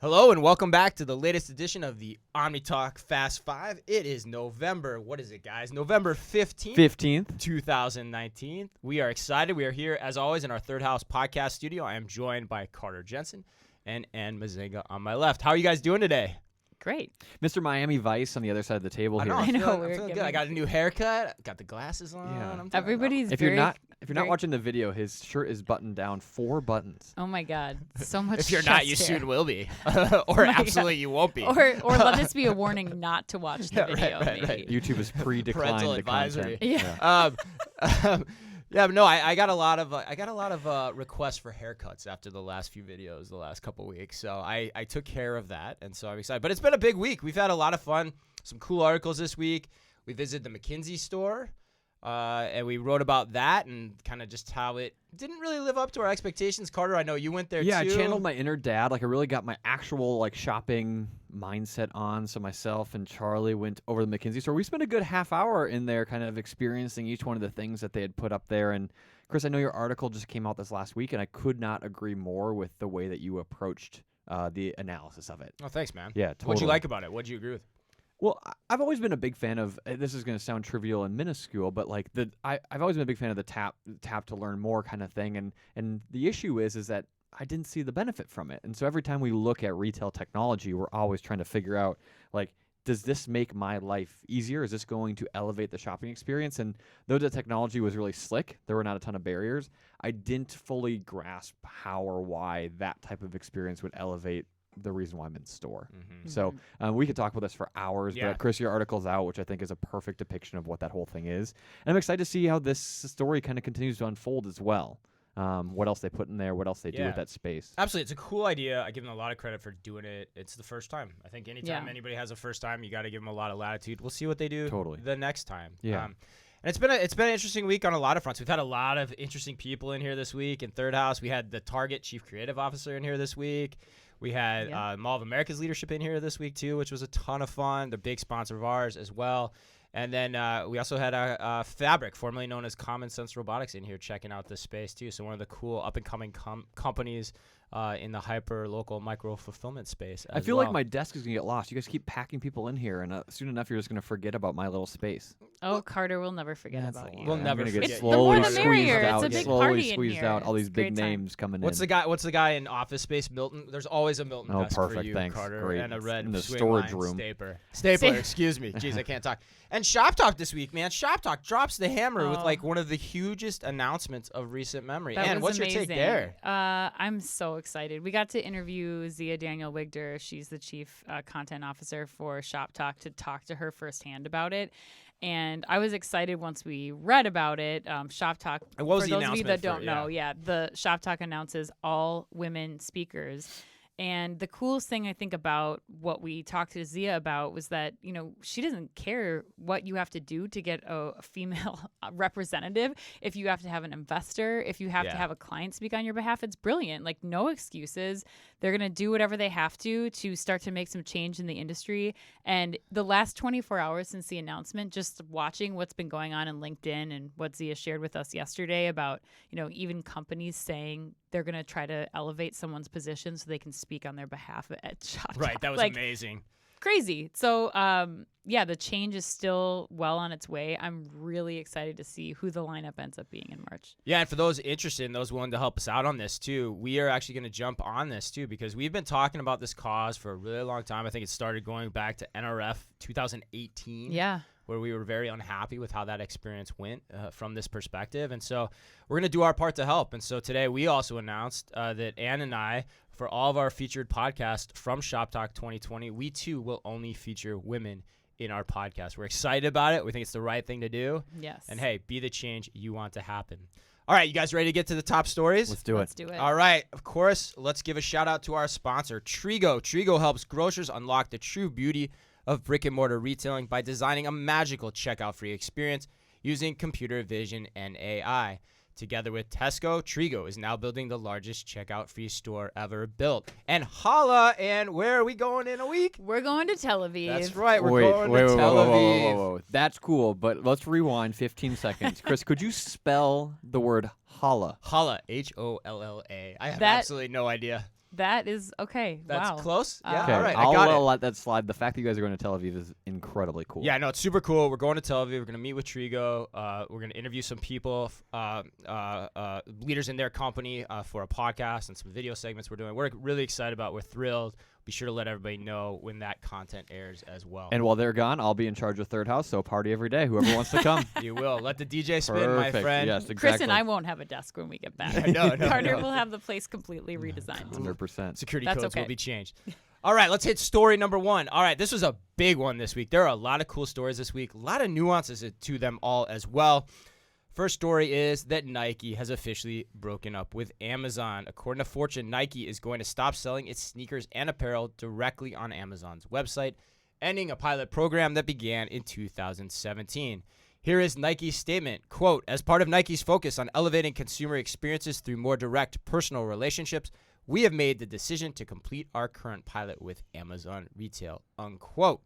Hello and welcome back to the latest edition of the OmniTalk Fast 5. It is November, what is it guys? November 15th, 2019. We are excited. We are here as always in our Third House podcast studio. I am joined by Carter Jensen and Ann Mazinga on my left. How are you guys doing today? Great. Mr. Miami Vice on the other side of the table here. I'm know, feeling good. I got a new haircut. Got the glasses on. Yeah. Everybody's If you're not watching the video, his shirt is buttoned down 4 buttons. Oh my God, so much. If you're not, you chest hair. soon will be, or absolutely you won't be. Or let this be a warning not to watch the video. right. maybe. YouTube is pre-declined Parental the advisory. content. Yeah. Yeah, but no, I got a lot of requests for haircuts after the last few videos, the last couple weeks. So I took care of that, and so I'm excited. But it's been a big week. We've had a lot of fun, some cool articles this week. We visited the McKinsey store, and we wrote about that and kind of just how it didn't really live up to our expectations. Carter, I know you went there too. Yeah, I channeled my inner dad. Like I really got my actual shopping mindset on. So myself and Charlie went over to the McKinsey store. We spent a good half hour in there kind of experiencing each one of the things that they had put up there. And Chris, I know your article just came out this last week, and I could not agree more with the way that you approached the analysis of it. Oh, thanks, man. Yeah, totally. What'd you like about it? What'd you agree with? Well, I've always been a big fan of. This is going to sound trivial and minuscule, but I've always been a big fan of the tap to learn more kind of thing. And the issue is that I didn't see the benefit from it. And so every time we look at retail technology, we're always trying to figure out does this make my life easier? Is this going to elevate the shopping experience? And though the technology was really slick, there were not a ton of barriers. I didn't fully grasp how or why that type of experience would elevate the reason why I'm in store. Mm-hmm. So we could talk about this for hours, Yeah. but Chris, your article's out, which I think is a perfect depiction of what that whole thing is. And I'm excited to see how this story kind of continues to unfold as well. What else they put in there, what else they do with that space. Absolutely. It's a cool idea. I give them a lot of credit for doing it. It's the first time. I think anytime anybody has a first time, you got to give them a lot of latitude. We'll see what they do the next time. Yeah. And it's been an interesting week on a lot of fronts. We've had a lot of interesting people in here this week in Third House. We had the Target Chief Creative Officer in here this week. We had Mall of America's leadership in here this week too, which was a ton of fun. They're a big sponsor of ours as well. And then we also had Fabric, formerly known as Common Sense Robotics, in here checking out this space too. So one of the cool up-and-coming companies in the hyper-local micro-fulfillment space. I feel like my desk is going to get lost. You guys keep packing people in here, and soon enough you're just going to forget about my little space. Oh, Carter, we'll never forget about you. We'll never get forget. It's slowly the more the merrier. squeezed out. It's a big slowly party in squeezed here. out. All It's these a great big time. names coming What's in. the guy in Office Space? Milton. There's always a Milton desk for perfect, you, thanks. Carter, Great. and a red In the swing storage line room. Stapler. Excuse me. Jeez, I can't talk. And Shop Talk this week, man. Shop Talk drops the hammer with one of the hugest announcements of recent memory. That And was what's amazing. your take there? I'm so excited. We got to interview Zia Daniel Wigder. She's the chief content officer for Shop Talk, to talk to her firsthand about it. And I was excited once we read about it. Shop Talk, And what was for the those of you that announcement don't know, the Shop Talk announces all women speakers. And the coolest thing I think about what we talked to Zia about was that, she doesn't care what you have to do to get a female representative. If you have to have an investor, if you have to have a client speak on your behalf, it's brilliant. Like, no excuses. They're going to do whatever they have to start to make some change in the industry. And the last 24 hours since the announcement, just watching what's been going on in LinkedIn and what Zia shared with us yesterday about, even companies saying they're going to try to elevate someone's position so they can speak on their behalf at Shop Talk. Right, that was amazing. Crazy. So, the change is still well on its way. I'm really excited to see who the lineup ends up being in March. Yeah, and for those interested and those willing to help us out on this too, we are actually going to jump on this too, because we've been talking about this cause for a really long time. I think it started going back to NRF 2018. Yeah. Where we were very unhappy with how that experience went from this perspective. And so we're going to do our part to help. And so today we also announced that Ann and I, for all of our featured podcasts from Shop Talk 2020, we too will only feature women in our podcast. We're excited about it. We think it's the right thing to do. Yes. And hey, be the change you want to happen. All right, you guys ready to get to the top stories? Let's do Let's do it. All right, of course, let's give a shout out to our sponsor, Trigo. Trigo helps grocers unlock the true beauty of brick-and-mortar retailing by designing a magical checkout-free experience using computer vision and AI. Together with Tesco, Trigo is now building the largest checkout-free store ever built. And holla, and where are we going in a week? We're going to Tel Aviv. That's right, we're going to Tel Aviv. Whoa. That's cool, but let's rewind 15 seconds. Chris, could you spell the word holla? Holla, H-O-L-L-A. I have That- absolutely no idea. That is okay. That's wow. close. Yeah. Okay, All right. I got it. I'll let that slide. The fact that you guys are going to Tel Aviv is incredibly cool. Yeah, no, it's super cool. We're going to Tel Aviv. We're going to meet with Trigo. We're going to interview some people, leaders in their company for a podcast and some video segments we're doing. We're really excited about it. We're thrilled. Be sure to let everybody know when that content airs as well. And while they're gone, I'll be in charge of Third House, so party every day. Whoever wants to come. You will. Let the DJ spin, Perfect. my friend. Yes, exactly. Chris and I won't have a desk when we get back. No, Carter will have the place completely redesigned. 100%. Security That's codes okay. will be changed. All right, let's hit story number 1. All right, this was a big one this week. There are a lot of cool stories this week, a lot of nuances to them all as well. First story is that Nike has officially broken up with Amazon. According to Fortune, Nike is going to stop selling its sneakers and apparel directly on Amazon's website, ending a pilot program that began in 2017. Here is Nike's statement, quote, as part of Nike's focus on elevating consumer experiences through more direct personal relationships, we have made the decision to complete our current pilot with Amazon Retail, unquote.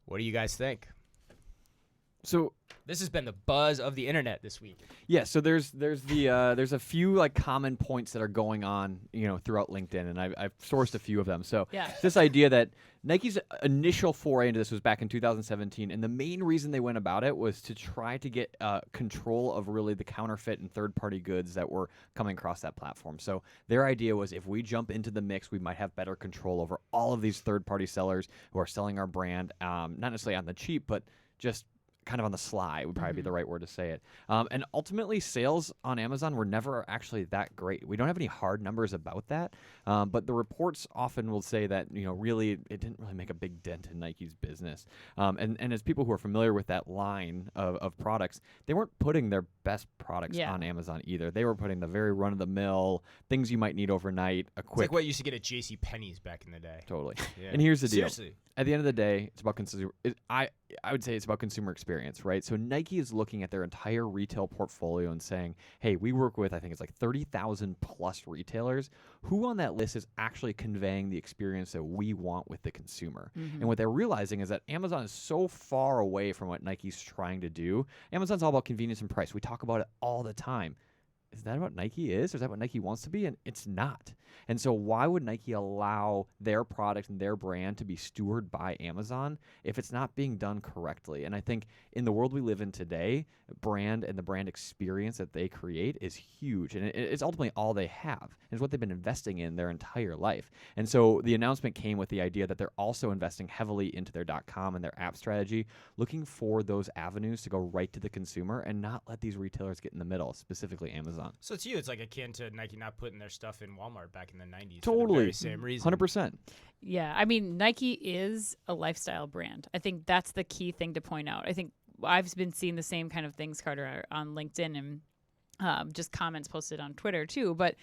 What do you guys think? So This has been the buzz of the internet this week. yeah, so there's a few like common points that are going on, throughout LinkedIn, and I've sourced a few of them. So Yeah. this idea that Nike's initial foray into this was back in 2017, and the main reason they went about it was to try to get control of really the counterfeit and third-party goods that were coming across that platform. So their idea was if we jump into the mix, we might have better control over all of these third-party sellers who are selling our brand, not necessarily on the cheap, but just kind of on the sly would probably be the right word to say it. And ultimately, sales on Amazon were never actually that great. We don't have any hard numbers about that, but the reports often will say that, really it didn't really make a big dent in Nike's business. And as people who are familiar with that line of products, they weren't putting their best products on Amazon either. They were putting the very run-of-the-mill things you might need overnight. It's like what you used to get at JCPenney's back in the day. Totally. Yeah. And here's the deal. Seriously. At the end of the day, it's about consumer. I would say it's about consumer experience, right? So Nike is looking at their entire retail portfolio and saying, hey, we work with, I think it's like 30,000 plus retailers. Who on that list is actually conveying the experience that we want with the consumer? And what they're realizing is that Amazon is so far away from what Nike's trying to do. Amazon's all about convenience and price. We talk about it all the time. Is that what Nike is? Or is that what Nike wants to be? And it's not. And so why would Nike allow their product and their brand to be stewarded by Amazon if it's not being done correctly? And I think in the world we live in today, brand and the brand experience that they create is huge. And it's ultimately all they have. It's what they've been investing in their entire life. And so the announcement came with the idea that they're also investing heavily into their .com and their app strategy, looking for those avenues to go right to the consumer and not let these retailers get in the middle, specifically Amazon. So it's you. It's like akin to Nike not putting their stuff in Walmart back in the 90s. Totally. For the very same reason. 100%. Yeah, I mean, Nike is a lifestyle brand. I think that's the key thing to point out. I think I've been seeing the same kind of things, Carter, on LinkedIn and just comments posted on Twitter too. But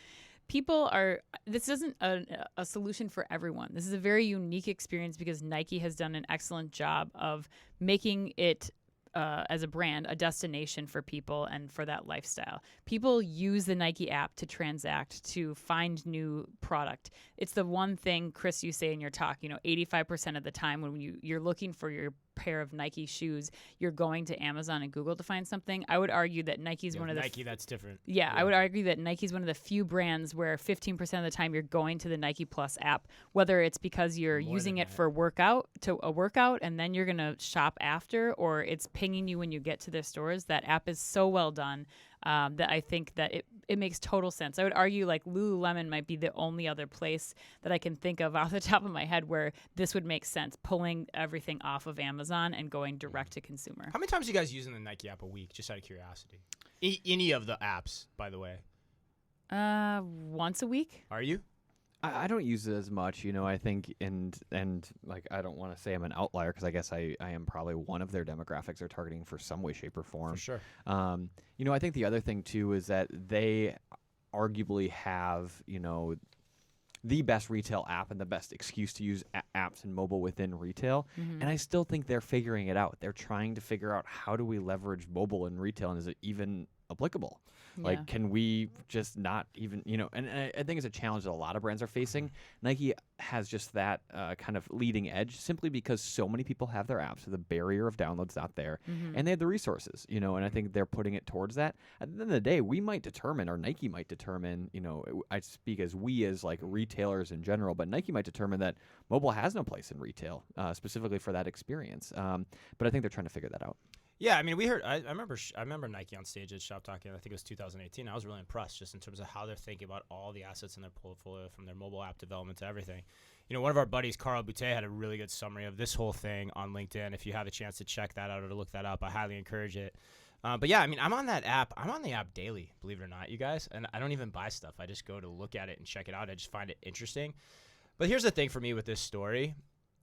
people are, this isn't a solution for everyone. This is a very unique experience because Nike has done an excellent job of making it as a brand, a destination for people and for that lifestyle. People use the Nike app to transact, to find new product. It's the one thing, Chris, you say in your talk, 85% of the time when you're looking for your pair of Nike shoes, you're going to Amazon and Google to find something. I would argue that Nike's one of the Nike, that's different. Yeah, I would argue that Nike's one of the few brands where 15% of the time you're going to the Nike Plus app, whether it's because you're using it for a workout and then you're going to shop after, or it's pinging you when you get to their stores. That app is so well done that I think that it makes total sense. I would argue like Lululemon might be the only other place that I can think of off the top of my head where this would make sense, pulling everything off of Amazon and going direct to consumer. How many times are you guys using the Nike app a week, just out of curiosity? Any of the apps, by the way? Once a week. Are you? I don't use it as much, I think, and like I don't want to say I'm an outlier because I guess I am probably one of their demographics they're targeting for some way, shape, or form. For sure. I think the other thing too is that they arguably have, the best retail app and the best excuse to use apps and mobile within retail. And I still think they're figuring it out. They're trying to figure out how do we leverage mobile in retail, and is it even applicable? Yeah. Like, can we just not even, and I think it's a challenge that a lot of brands are facing. Nike has just that kind of leading edge simply because so many people have their apps, so the barrier of download's not there, and they have the resources, and I think they're putting it towards that. At the end of the day, we might determine, or Nike might determine, I speak as we as like retailers in general, but Nike might determine that mobile has no place in retail, specifically for that experience. But I think they're trying to figure that out. Yeah, I mean, we heard. I remember Nike on stage at Shop Talk. I think it was 2018. I was really impressed just in terms of how they're thinking about all the assets in their portfolio, from their mobile app development to everything. One of our buddies, Carl Boutet, had a really good summary of this whole thing on LinkedIn. If you have a chance to check that out or to look that up, I highly encourage it. But yeah, I mean, I'm on that app. I'm on the app daily, believe it or not, you guys. And I don't even buy stuff. I just go to look at it and check it out. I just find it interesting. But here's the thing for me with this story.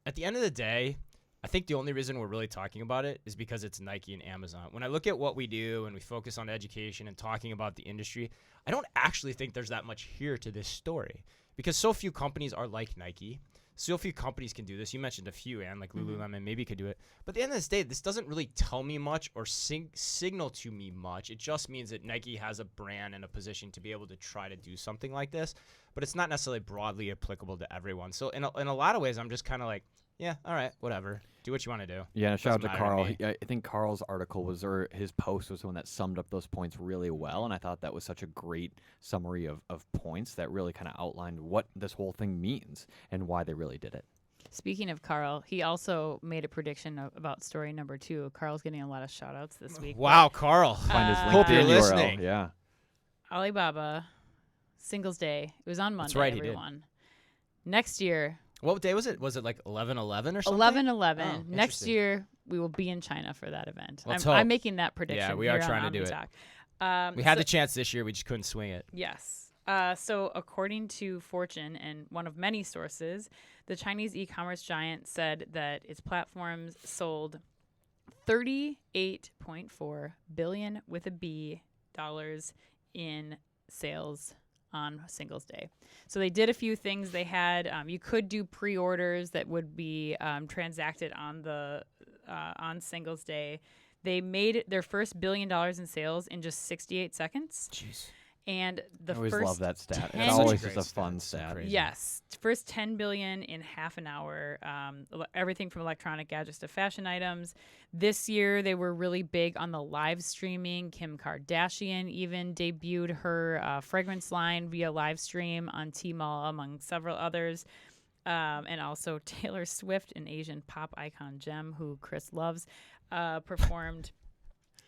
At the end of the day, I think the only reason we're really talking about it is because it's Nike and Amazon. When I look at what we do and we focus on education and talking about the industry, I don't actually think there's that much here to this story because so few companies are like Nike. So few companies can do this. You mentioned a few, Ann, like Lululemon maybe could do it. But at the end of this day, this doesn't really tell me much or signal to me much. It just means that Nike has a brand and a position to be able to try to do something like this. But it's not necessarily broadly applicable to everyone. So in a lot of ways, I'm just kind of like, yeah, all right, whatever. Do what you want to do. Yeah, shout out Doesn't to matter Carl. me. I think Carl's article or his post was the one that summed up those points really well, and I thought that was such a great summary of points that really kind of outlined what this whole thing means and why they really did it. Speaking of Carl, he also made a prediction about story number 2. Carl's getting a lot of shout-outs this week. Wow, Carl. Find his Hope you're LinkedIn URL. listening. Yeah. Alibaba, Singles Day. It was on Monday, That's right, he did. everyone. Next year, What day was it? Was it like 11/11 or something? 11/11. Oh, Next interesting. year, we will be in China for that event. Let's I'm hope. making that prediction. Yeah, we are here trying on to do it. OmniTalk. We had the chance this year. We just couldn't swing it. Yes. So according to Fortune and one of many sources, the Chinese e-commerce giant said that its platforms sold $38.4 billion with a B dollars in sales on Singles Day. So they did a few things. They had you could do pre-orders that would be transacted on the on Singles Day. They made their first $1 billion in sales in just 68 seconds. Jeez. And the I always first love that stat. 10 It's always Such a just a great fun stat. So stat. crazy. Yes, first 10 billion in half an hour. Everything from electronic gadgets to fashion items. This year they were really big on the live streaming. Kim Kardashian even debuted her fragrance line via live stream on Tmall, among several others. And also Taylor Swift, an Asian pop icon gem who Chris loves, performed.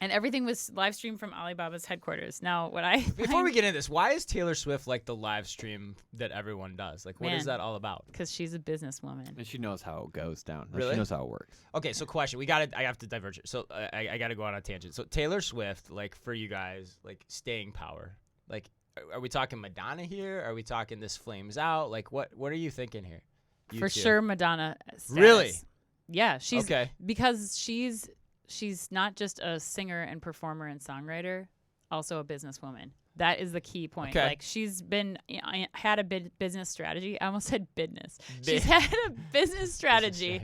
And everything was live streamed from Alibaba's headquarters. Now, Before we get into this, why is Taylor Swift like the live stream that everyone does? Like, what is Man. that all about? because she's a businesswoman. And she knows how it goes down. Like, Really? She knows how it works. Okay, so question. I have to diverge here. So I got to go on a tangent. So Taylor Swift, like for you guys, like staying power. Like, are we talking Madonna here? Are we talking This Flames Out? Like, what are you thinking here? You For two? sure, Madonna. Status. Really? Yeah, she's Okay. because she's not just a singer and performer and songwriter, also a businesswoman. That is the key point. Okay. Like she's had a business strategy. I almost said business. Bi- She's had a business strategy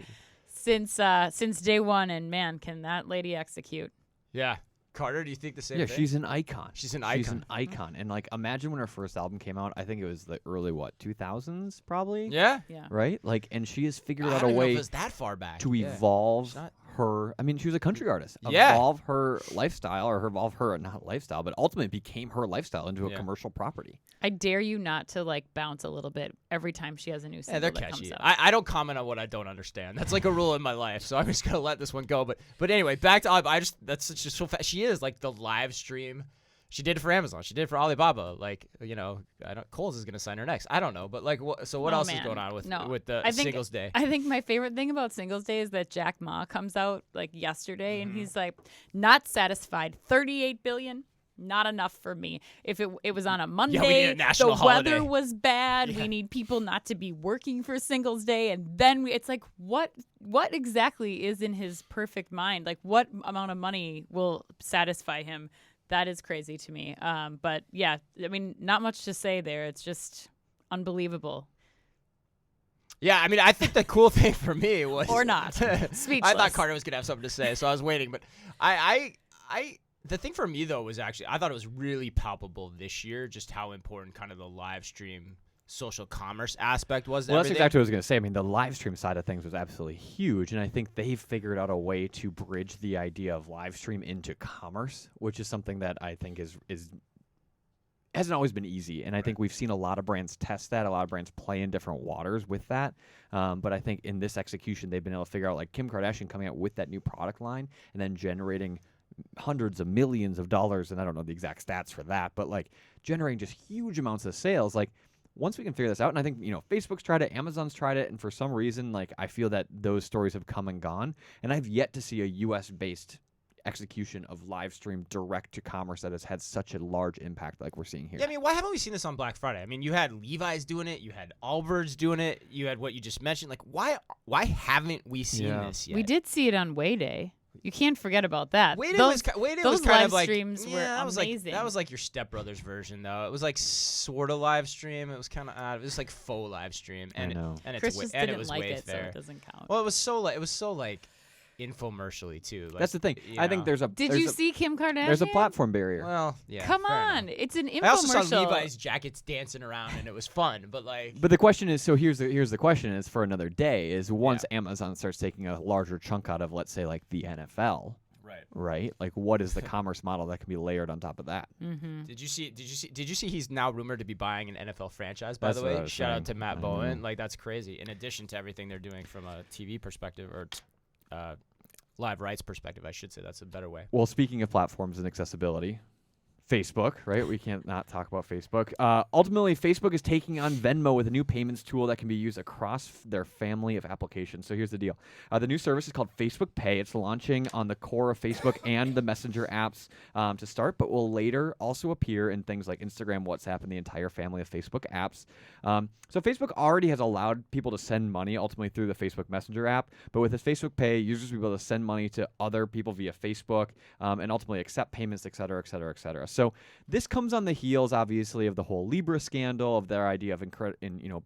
since day one, and man, can that lady execute? Yeah. Carter, do you think the same Yeah, thing? she's an icon. She's an She's icon. an icon. And like, imagine when her first album came out. I think it was the early 2000s, probably. Yeah. Yeah. Right. Like, and she has figured I out don't a even know if way it was that far back. to Yeah. evolve She's not- her. I mean, she was a country artist. Yeah. Evolve her lifestyle, or evolve her not lifestyle, but ultimately became her lifestyle into a Yeah. commercial property. I dare you not to like bounce a little bit every time she has a new Yeah, single they're that comes catchy. out. I don't comment on what I don't understand. That's like a rule in my life, so I'm just gonna let this one go. But anyway, back to Alibaba. That's just so fast. She is like the live stream. She did it for Amazon. She did it for Alibaba. Like, Kohl's is gonna sign her next. I don't know, but like, what Oh, else is man. going on with No. the I think- Singles Day? I think my favorite thing about Singles Day is that Jack Ma comes out like yesterday Mm-hmm. and he's like, not satisfied. 38 billion, not enough for me. If it was on a Monday, need a national the holiday. weather was bad. Yeah. We need people not to be working for Singles Day, and then it's like, what exactly is in his perfect mind? Like, what amount of money will satisfy him? That is crazy to me. But yeah, I mean, not much to say there. It's just unbelievable. Yeah, I mean, I think the cool thing for me was Or not. I Speechless. thought Carter was gonna have something to say, so I was waiting. But I The thing for me, though, was actually I thought it was really palpable this year just how important kind of the live stream social commerce aspect was. Well, that's exactly what I was going to say. I mean, the live stream side of things was absolutely huge, and I think they've figured out a way to bridge the idea of live stream into commerce, which is something that I think is hasn't always been easy. And I think we've seen a lot of brands test that, a lot of brands play in different waters with that. But I think in this execution, they've been able to figure out, like Kim Kardashian coming out with that new product line and then generating hundreds of millions of dollars, and I don't know the exact stats for that, but like generating just huge amounts of sales. Like, once we can figure this out, and I think, Facebook's tried it, Amazon's tried it, and for some reason, like, I feel that those stories have come and gone, and I've yet to see a U.S.-based execution of live stream direct to commerce that has had such a large impact like we're seeing here. Yeah, I mean, why haven't we seen this on Black Friday? I mean, you had Levi's doing it, you had Allbirds doing it, you had what you just mentioned. Like, why haven't we seen this yet? We did see it on Way Day. You can't forget about that. Way Day those was kind of like streams were amazing. That was like your Step Brothers version, though. It was like sort of live stream. It was kind of odd. It was like faux live stream, and Chris just didn't it was like way it, fair. so it doesn't count. Well, it was so like infomercially too. Like, that's the thing. I think there's a. Did you see Kim Kardashian? There's a platform barrier. Well, yeah. Come on, enough. it's an infomercial. I also saw Levi's jackets dancing around, and it was fun. But like. But the question is, so here's the question is for another day is once Amazon starts taking a larger chunk out of, let's say, like the NFL. Right. Like, what is the commerce model that can be layered on top of that? Mm-hmm. Did you see? He's now rumored to be buying an NFL franchise. By the way, shout out to Matt Bowen. Like, that's crazy. In addition to everything they're doing from a TV perspective or live rights perspective, I should say that's a better way. Well, speaking of platforms and accessibility. Facebook, right? We can't not talk about Facebook. Ultimately, Facebook is taking on Venmo with a new payments tool that can be used across their family of applications. So here's the deal. The new service is called Facebook Pay. It's launching on the core of Facebook and the Messenger apps to start, but will later also appear in things like Instagram, WhatsApp, and the entire family of Facebook apps. So Facebook already has allowed people to send money ultimately through the Facebook Messenger app, but with this Facebook Pay, users will be able to send money to other people via Facebook and ultimately accept payments, et cetera, et cetera, et cetera. So this comes on the heels, obviously, of the whole Libra scandal, of their idea of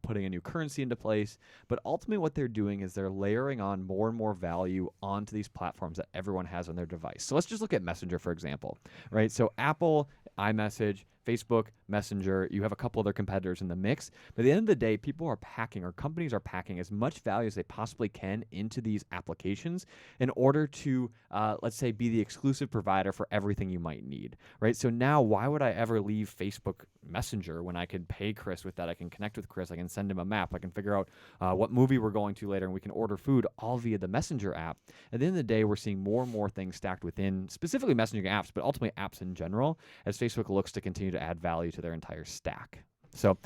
putting a new currency into place. But ultimately, what they're doing is they're layering on more and more value onto these platforms that everyone has on their device. So let's just look at Messenger, for example, right? So Apple, iMessage, Facebook, Messenger, you have a couple other competitors in the mix. But at the end of the day, people are packing, or companies are packing as much value as they possibly can into these applications in order to, let's say, be the exclusive provider for everything you might need, right? So now, why would I ever leave Facebook Messenger when I can pay Chris with that? I can connect with Chris. I can send him a map. I can figure out what movie we're going to later, and we can order food all via the Messenger app. At the end of the day, we're seeing more and more things stacked within specifically messaging apps, but ultimately apps in general, as Facebook looks to continue to add value to their entire stack. So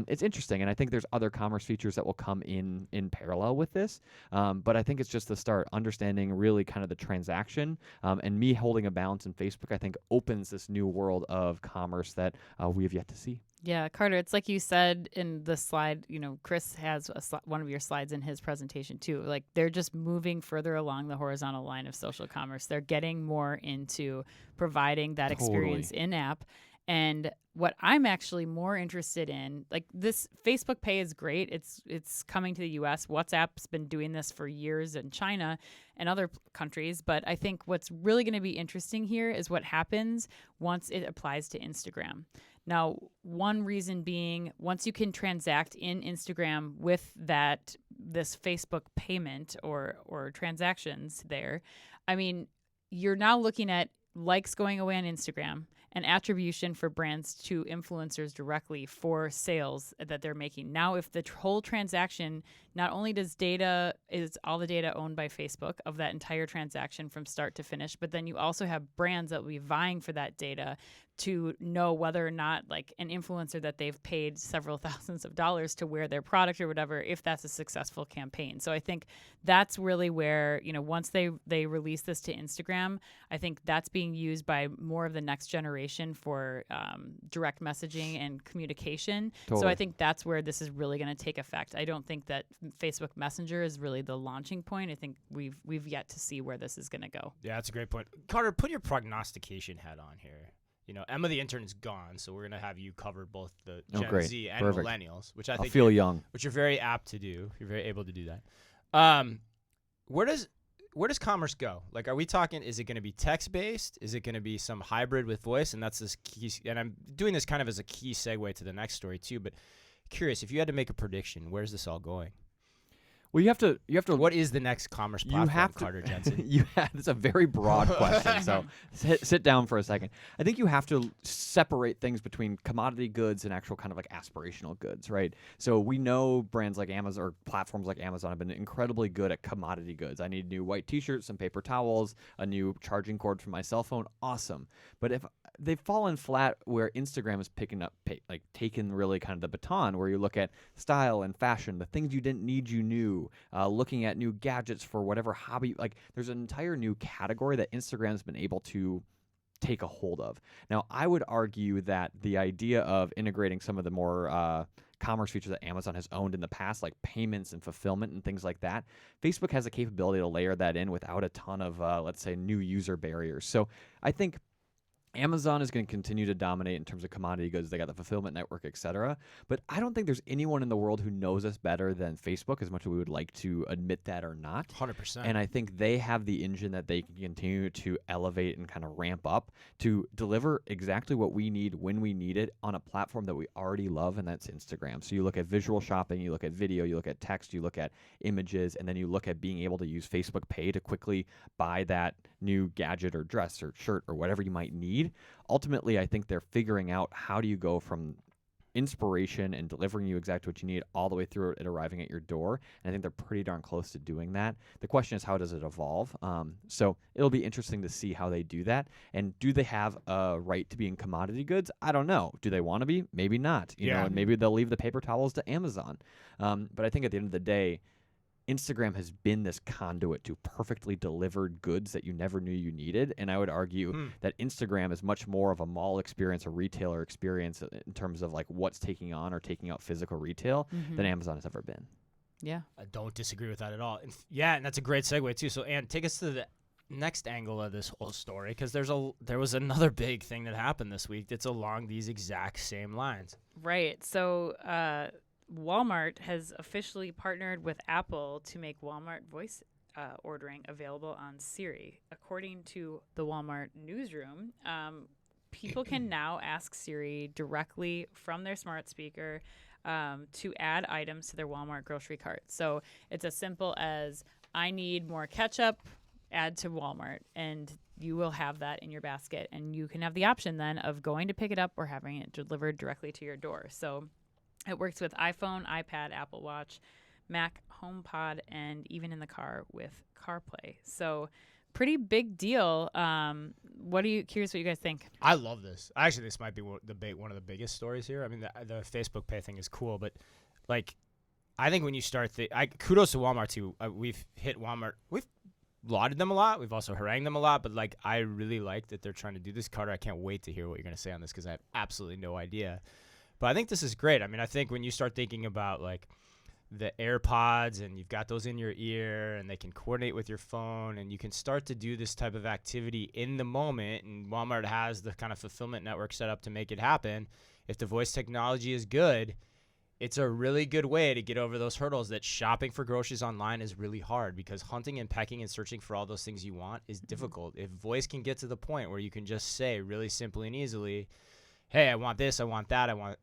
it's interesting, and I think there's other commerce features that will come in parallel with this, but I think it's just the start, understanding really kind of the transaction, and me holding a balance in Facebook, I think opens this new world of commerce that we have yet to see. Yeah, Carter, it's like you said in the slide, Chris has one of your slides in his presentation too. Like, they're just moving further along the horizontal line of social commerce. They're getting more into providing that experience in-app. And what I'm actually more interested in, like, this Facebook Pay is great. It's coming to the U.S. WhatsApp's been doing this for years in China and other countries. But I think what's really going to be interesting here is what happens once it applies to Instagram. Now, one reason being, once you can transact in Instagram with this Facebook payment or transactions there, I mean, you're now looking at likes going away on Instagram and attribution for brands to influencers directly for sales that they're making. Now, if the whole transaction, not only is all the data owned by Facebook of that entire transaction from start to finish, but then you also have brands that will be vying for that data to know whether or not, like, an influencer that they've paid several thousands of dollars to wear their product or whatever, if that's a successful campaign. So I think that's really where, once they release this to Instagram, I think that's being used by more of the next generation for direct messaging and communication. Totally. So I think that's where this is really going to take effect. I don't think that Facebook Messenger is really the launching point. I think we've yet to see where this is going to go. Yeah, that's a great point. Carter, put your prognostication hat on here. Emma the intern is gone, so we're gonna have you cover both the Gen Z and millennials, which I think feel young. Which you're very apt to do. You're very able to do that. Where where does commerce go? Like, are we talking, is it going to be text based? Is it going to be some hybrid with voice? And that's this key, and I'm doing this kind of as a key segue to the next story too, but curious, if you had to make a prediction, where's this all going? Well, you have to. What is the next commerce platform, Carter Jensen? It's a very broad question. So sit down for a second. I think you have to separate things between commodity goods and actual kind of like aspirational goods, right? So we know brands like Amazon or platforms like Amazon have been incredibly good at commodity goods. I need new white T-shirts, some paper towels, a new charging cord for my cell phone. Awesome. But if they've fallen flat where Instagram is picking up, taking really kind of the baton, where you look at style and fashion, the things you didn't need you knew, looking at new gadgets for whatever hobby. Like, there's an entire new category that Instagram's been able to take a hold of. Now, I would argue that the idea of integrating some of the more commerce features that Amazon has owned in the past, like payments and fulfillment and things like that, Facebook has the capability to layer that in without a ton of, let's say, new user barriers. So I think Amazon is going to continue to dominate in terms of commodity goods. They got the fulfillment network, et cetera. But I don't think there's anyone in the world who knows us better than Facebook, as much as we would like to admit that or not. 100%. And I think they have the engine that they can continue to elevate and kind of ramp up to deliver exactly what we need when we need it on a platform that we already love, and that's Instagram. So you look at visual shopping, you look at video, you look at text, you look at images, and then you look at being able to use Facebook Pay to quickly buy that new gadget or dress or shirt or whatever you might need. Ultimately, I think they're figuring out how do you go from inspiration and delivering you exactly what you need all the way through it arriving at your door. And I think they're pretty darn close to doing that. The question is, how does it evolve? So it'll be interesting to see how they do that. And do they have a right to be in commodity goods? I don't know. Do they want to be? Maybe not. You know, and maybe they'll leave the paper towels to Amazon. But I think at the end of the day, Instagram has been this conduit to perfectly delivered goods that you never knew you needed. And I would argue that Instagram is much more of a mall experience, a retailer experience in terms of like what's taking on or taking out physical retail than Amazon has ever been. Yeah. I don't disagree with that at all. And that's a great segue too. So, Ann, take us to the next angle of this whole story, because there was another big thing that happened this week that's along these exact same lines. Right. So, Walmart has officially partnered with Apple to make Walmart voice ordering available on Siri. According to the Walmart newsroom, people can now ask Siri directly from their smart speaker to add items to their Walmart grocery cart. So it's as simple as, I need more ketchup, add to Walmart, and you will have that in your basket. And you can have the option then of going to pick it up or having it delivered directly to your door. So it works with iPhone, iPad, Apple Watch, Mac, HomePod, and even in the car with CarPlay. So pretty big deal. Curious what you guys think? I love this. Actually, this might be one of the biggest stories here. I mean, the Facebook Pay thing is cool, but like, I think when you start kudos to Walmart too. We've hit Walmart. We've lauded them a lot. We've also harangued them a lot, but like, I really like that they're trying to do this. Carter, I can't wait to hear what you're going to say on this, because I have absolutely no idea. But I think this is great. I mean, I think when you start thinking about like the AirPods and you've got those in your ear and they can coordinate with your phone and you can start to do this type of activity in the moment, and Walmart has the kind of fulfillment network set up to make it happen. If the voice technology is good, it's a really good way to get over those hurdles that shopping for groceries online is really hard, because hunting and pecking and searching for all those things you want is difficult. If voice can get to the point where you can just say really simply and easily, hey, I want this, I want that, I want,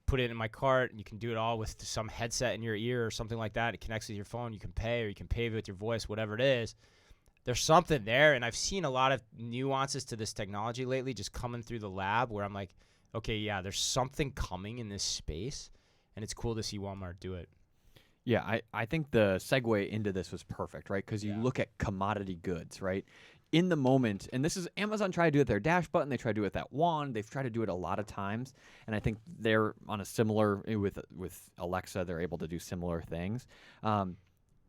put it in my cart, and you can do it all with some headset in your ear or something like that. It connects with your phone. You can pay, or you can pay with your voice, whatever it is. There's something there, and I've seen a lot of nuances to this technology lately just coming through the lab where I'm like, okay, yeah, there's something coming in this space, and it's cool to see Walmart do it. Yeah, I think the segue into this was perfect, right? Because you look at commodity goods, right? In the moment, and this is Amazon tried to do it with their dash button, they tried to do it with that wand, they've tried to do it a lot of times, and I think they're on a similar, with Alexa, they're able to do similar things.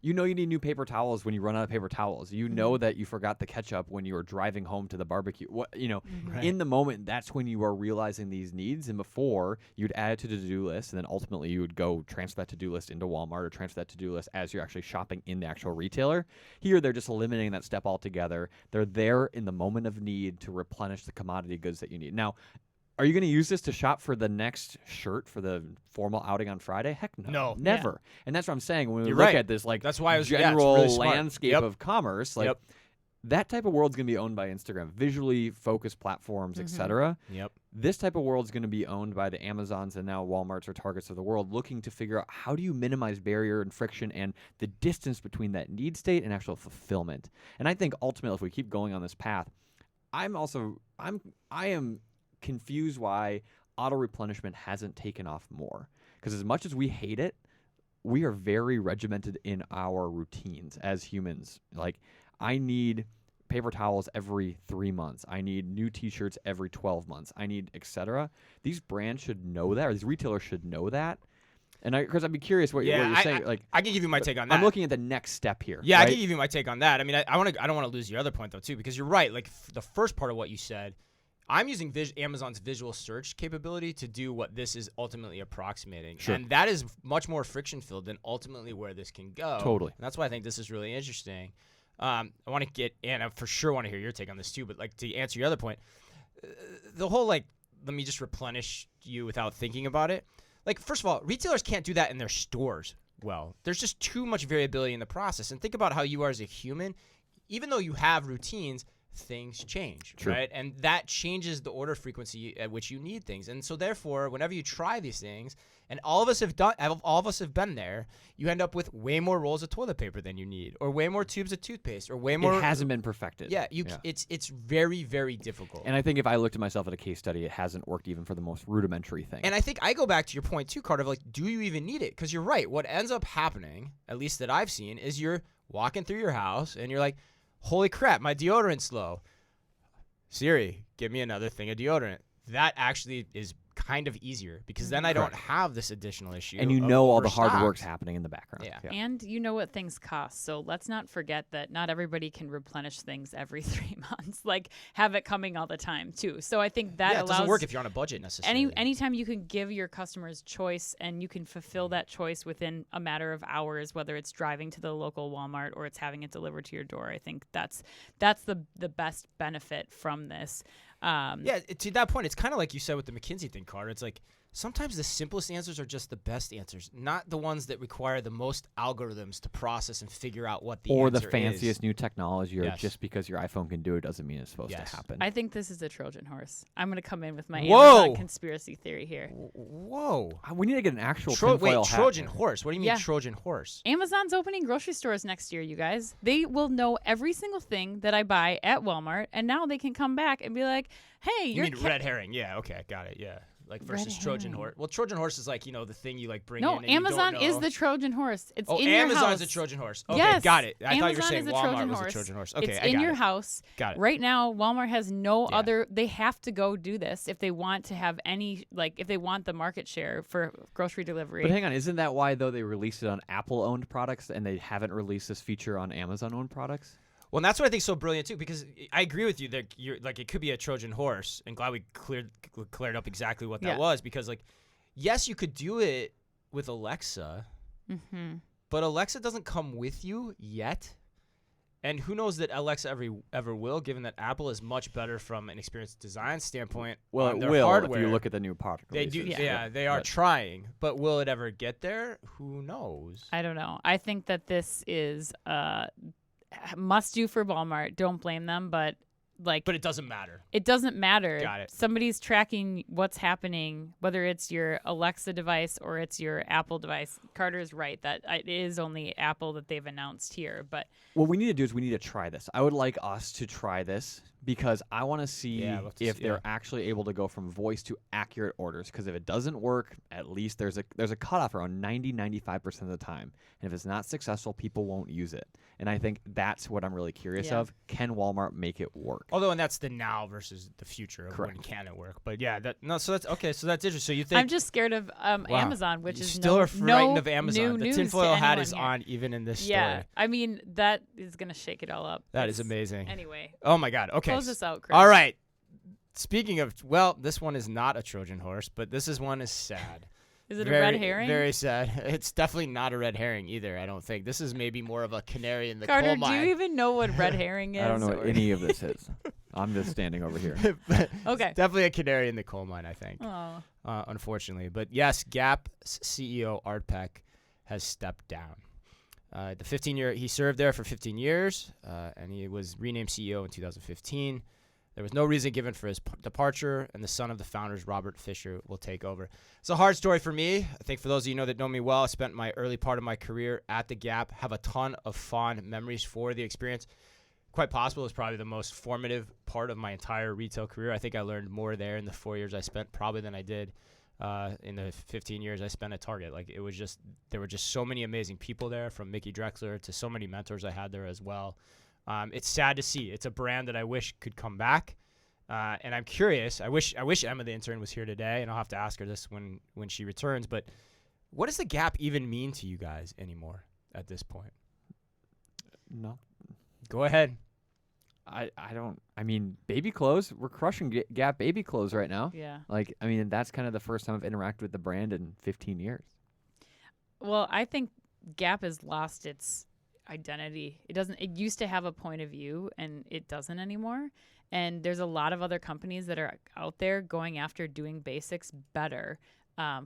You need new paper towels when you run out of paper towels. You know that you forgot the ketchup when you were driving home to the barbecue. Right. In the moment, that's when you are realizing these needs. And before, you'd add it to the to-do list, and then ultimately you would go transfer that to-do list into Walmart or transfer that to-do list as you're actually shopping in the actual retailer. Here, they're just eliminating that step altogether. They're there in the moment of need to replenish the commodity goods that you need. Now, Are you going to use this to shop for the next shirt for the formal outing on Friday? Heck no. No. Never. And that's what I'm saying. When we You're look right. at this like That's why it's general really smart. landscape Yep. of commerce, like Yep. that type of world's going to be owned by Instagram, visually focused platforms, etc. Yep. This type of world's going to be owned by the Amazons and now Walmarts or Targets of the world, looking to figure out how do you minimize barrier and friction and the distance between that need state and actual fulfillment. And I think ultimately, if we keep going on this path, I am confused why auto replenishment hasn't taken off more. Because as much as we hate it, we are very regimented in our routines as humans. Like, I need paper towels every 3 months. I need new T-shirts every 12 months. I need etc. These brands should know that, or these retailers should know that. And because I'd be curious what you're saying. I can give you my take on that. I'm looking at the next step here. Yeah, right? I can give you my take on that. I mean, I don't want to lose your other point though too, because you're right. Like the first part of what you said, I'm using Amazon's visual search capability to do what this is ultimately approximating, and that is much more friction filled than ultimately where this can go. Totally. And that's why I think this is really interesting. I want to get, and I for sure want to hear your take on this too. But like to answer your other point, the whole like let me just replenish you without thinking about it. Like, first of all, retailers can't do that in their stores well. There's just too much variability in the process. And think about how you are as a human. Even though you have routines, things change, right? And that changes the order frequency at which you need things. And so, therefore, whenever you try these things, and all of us have been there, you end up with way more rolls of toilet paper than you need, or way more tubes of toothpaste, or way more. It hasn't been perfected. Yeah, it's very, very difficult. And I think if I looked at myself at a case study, it hasn't worked even for the most rudimentary thing. And I think I go back to your point too, Carter, of like, do you even need it? Because you're right. What ends up happening, at least that I've seen, is you're walking through your house and you're like, holy crap, my deodorant's low. Siri, give me another thing of deodorant. That actually is kind of easier because then I don't have this additional issue. And you know all the hard work's happening in the background. Yeah. And you know what things cost. So let's not forget that not everybody can replenish things every 3 months, like have it coming all the time too. So I think that it allows doesn't work if you're on a budget necessarily. Anytime you can give your customers choice and you can fulfill that choice within a matter of hours, whether it's driving to the local Walmart or it's having it delivered to your door, I think that's the best benefit from this. To that point, it's kind of like you said with the McKinsey thing, Carter. It's like sometimes the simplest answers are just the best answers, not the ones that require the most algorithms to process and figure out what the or answer the fanciest is. new technology, or just because your iPhone can do it doesn't mean it's supposed to happen. I think this is a Trojan horse. I'm going to come in with my Whoa. Amazon conspiracy theory here. Whoa. We need to get an actual tinfoil hat. Trojan horse. What do you mean Trojan horse? Amazon's opening grocery stores next year, you guys. They will know every single thing that I buy at Walmart, and now they can come back and be like, hey, you mean red herring. Yeah, okay, got it, yeah. Like versus Trojan horse. Well, Trojan horse is like, the thing you like bring in and Amazon you don't know. is the Trojan horse. It's in your house. Amazon's a Trojan horse. Okay, yes. got it. I thought you were Amazon saying is a Walmart Trojan was horse. a Trojan horse. Okay, it's I in got your it. house. Got it. Right now, Walmart has no other. They have to go do this if they want to have any, if they want the market share for grocery delivery. But hang on, isn't that why though they released it on Apple-owned products and they haven't released this feature on Amazon-owned products? Well, and that's what I think is so brilliant too, because I agree with you that you're like it could be a Trojan horse, and glad we cleared up exactly what that was, because yes, you could do it with Alexa, but Alexa doesn't come with you yet, and who knows that Alexa ever will, given that Apple is much better from an experience design standpoint. Well, on it their will hardware. if you look at the new product. They do, they are trying, but will it ever get there? Who knows? I don't know. I think that this is must do for Walmart. Don't blame them, but it doesn't matter. It doesn't matter. Got it. Somebody's tracking what's happening, whether it's your Alexa device or it's your Apple device. Carter's right that it is only Apple that they've announced here. But what we need to do is we need to try this. I would like us to try this because I want to see if they're actually able to go from voice to accurate orders. Because if it doesn't work, at least there's a cutoff around 95% of the time. And if it's not successful, people won't use it. And I think that's what I'm really curious of. Can Walmart make it work? Although, and that's the now versus the future of when can it work. But so that's okay. So that's interesting. So you think I'm just scared of Amazon, which you is still are frightened of Amazon. The tinfoil hat is on even in this story. Yeah, I mean that is gonna shake it all up. That is amazing. Anyway. Oh my God. Okay. Close this out, Chris. All right. Speaking of, this one is not a Trojan horse, but this one is sad. Is it a red herring? Very sad. It's definitely not a red herring either, I don't think. This is maybe more of a canary in the Carter, coal mine. do you even know what red herring is? I don't know what any of this is. I'm just standing over here. Okay. Definitely a canary in the coal mine, I think. Oh. Unfortunately. But yes, Gap CEO Art Peck has stepped down. He served there for 15 years, and he was renamed CEO in 2015. There was no reason given for his departure, and the son of the founders, Robert Fisher, will take over. It's a hard story for me. I think for those of you that know me well, I spent my early part of my career at the Gap, have a ton of fond memories for the experience. Quite possible it's probably the most formative part of my entire retail career. I think I learned more there in the 4 years I spent probably than I did in the 15 years I spent at Target. Like there were just so many amazing people there, from Mickey Drexler to so many mentors I had there as well. It's sad to see. It's a brand that I wish could come back. And I'm curious. I wish Emma the intern was here today, and I'll have to ask her this when she returns. But what does the Gap even mean to you guys anymore at this point? No. Go ahead. I don't. I mean, baby clothes. We're crushing Gap baby clothes right now. Yeah. Like, I mean, that's kind of the first time I've interacted with the brand in 15 years. Well, I think Gap has lost its identity. It used to have a point of view, and it doesn't anymore. And there's a lot of other companies that are out there going after doing basics better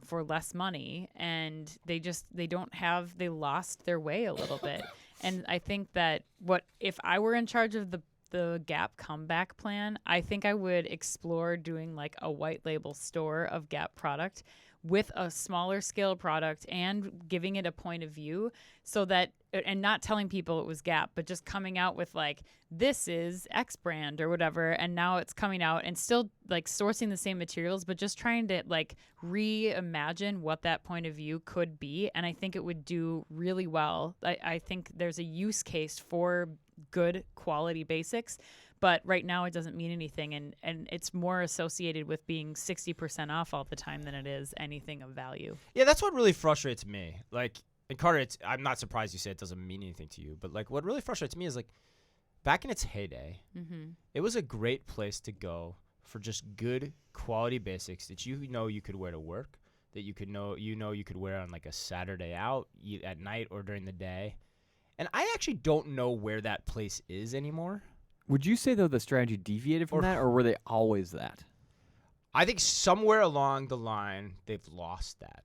for less money, and they lost their way a little bit. And I think that if I were in charge of the Gap comeback plan, I think I would explore doing like a white label store of Gap product with a smaller scale product and giving it a point of view, so that, and not telling people it was Gap, but just coming out with like, this is X brand or whatever, and now it's coming out and still like sourcing the same materials, but just trying to like reimagine what that point of view could be. And I think it would do really well. I think there's a use case for good quality basics, but right now it doesn't mean anything, and it's more associated with being 60% off all the time than it is anything of value. Yeah, that's what really frustrates me. Like, and Carter, I'm not surprised you say it doesn't mean anything to you, but like what really frustrates me is like back in its heyday, it was a great place to go for just good quality basics that you could wear to work, that you could wear on like a Saturday out at night or during the day. And I actually don't know where that place is anymore. Would you say, though, the strategy deviated from that, or were they always that? I think somewhere along the line, they've lost that.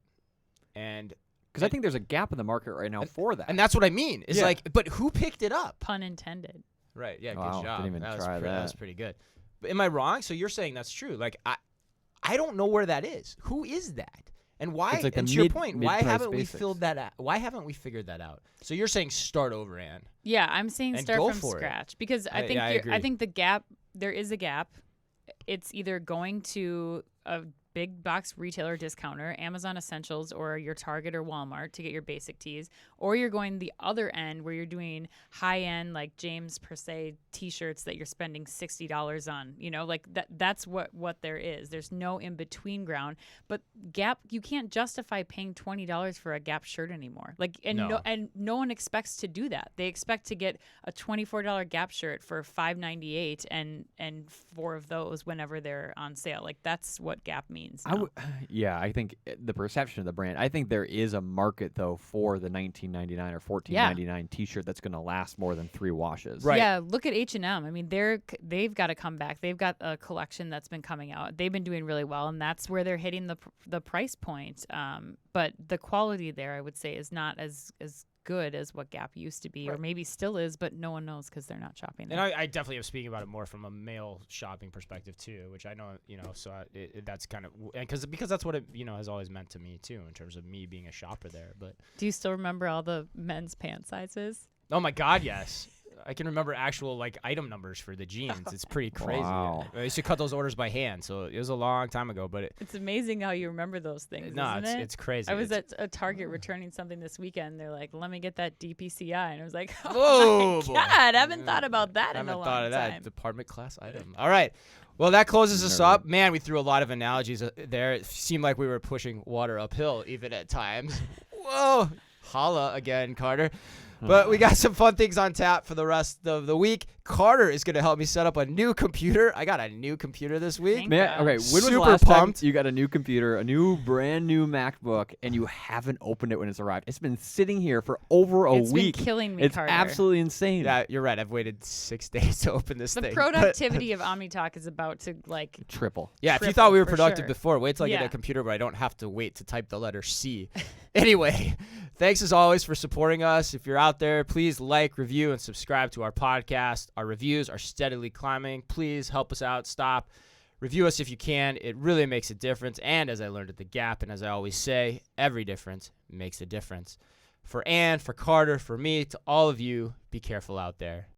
Because I think there's a gap in the market right now for that. And that's what I mean. It's like, but who picked it up? Pun intended. Right, yeah, wow, good job. Didn't even try that. That was pretty good. But am I wrong? So you're saying that's true. Like, I don't know where that is. Who is that? And why? Like, and to your point, why haven't we filled that out? Why haven't we figured that out? So you're saying start over, Ann. Yeah, I'm saying and start go from for scratch, because I agree. think the Gap, there is a gap. It's either going to a big box retailer discounter, Amazon Essentials, or your Target or Walmart to get your basic tees, or you're going the other end where you're doing high-end like James per se t-shirts that you're spending $60 on. Like that's what there is. There's no in-between ground. But Gap, you can't justify paying $20 for a Gap shirt anymore. No one expects to do that. They expect to get a $24 Gap shirt for $5.98 and 4 of those whenever they're on sale. Like that's what Gap means. I think the perception of the brand. I think there is a market though for the $19.99 or $14.99 T-shirt that's going to last more than 3 washes. Right. Yeah. Look at H&M. I mean, they've got to come back. They've got a collection that's been coming out. They've been doing really well, and that's where they're hitting the price point. But the quality there, I would say, is not as good as what Gap used to be, or maybe still is, but no one knows because they're not shopping there. And I definitely am speaking about it more from a male shopping perspective too, which I know, so that's kind of, because that's what it, has always meant to me too, in terms of me being a shopper there. But do you still remember all the men's pant sizes? Oh my God, yes. I can remember actual like item numbers for the jeans. It's pretty crazy. Wow. I used to cut those orders by hand, so it was a long time ago. But it's amazing how you remember those things. No, isn't it's crazy. I was at a Target returning something this weekend. They're like, "Let me get that DPCI," and I was like, "Oh my God, I haven't thought about that in a long time." I haven't thought of that department class item. All right. Well, that closes us up. Man, we threw a lot of analogies there. It seemed like we were pushing water uphill even at times. Whoa. Holla again, Carter. But we got some fun things on tap for the rest of the week. Carter is going to help me set up a new computer. I got a new computer this week. Okay, when was the Super last pumped. time you got a new computer, a new brand new MacBook, and you haven't opened it when it's arrived? It's been sitting here for over a It's week. been killing me, It's Carter. absolutely insane. Yeah, you're right. I've waited 6 days to open this The thing. productivity of OmniTalk is about to Triple. Yeah, if you triple thought we were for productive sure. before, wait till I get Yeah. a computer where I don't have to wait to type the letter C. Anyway, thanks as always for supporting us. If you're out there, please like, review, and subscribe to our podcast. Our reviews are steadily climbing. Please help us out. Stop. Review us if you can. It really makes a difference. And as I learned at the Gap, and as I always say, every difference makes a difference. For Ann, for Carter, for me, to all of you, be careful out there.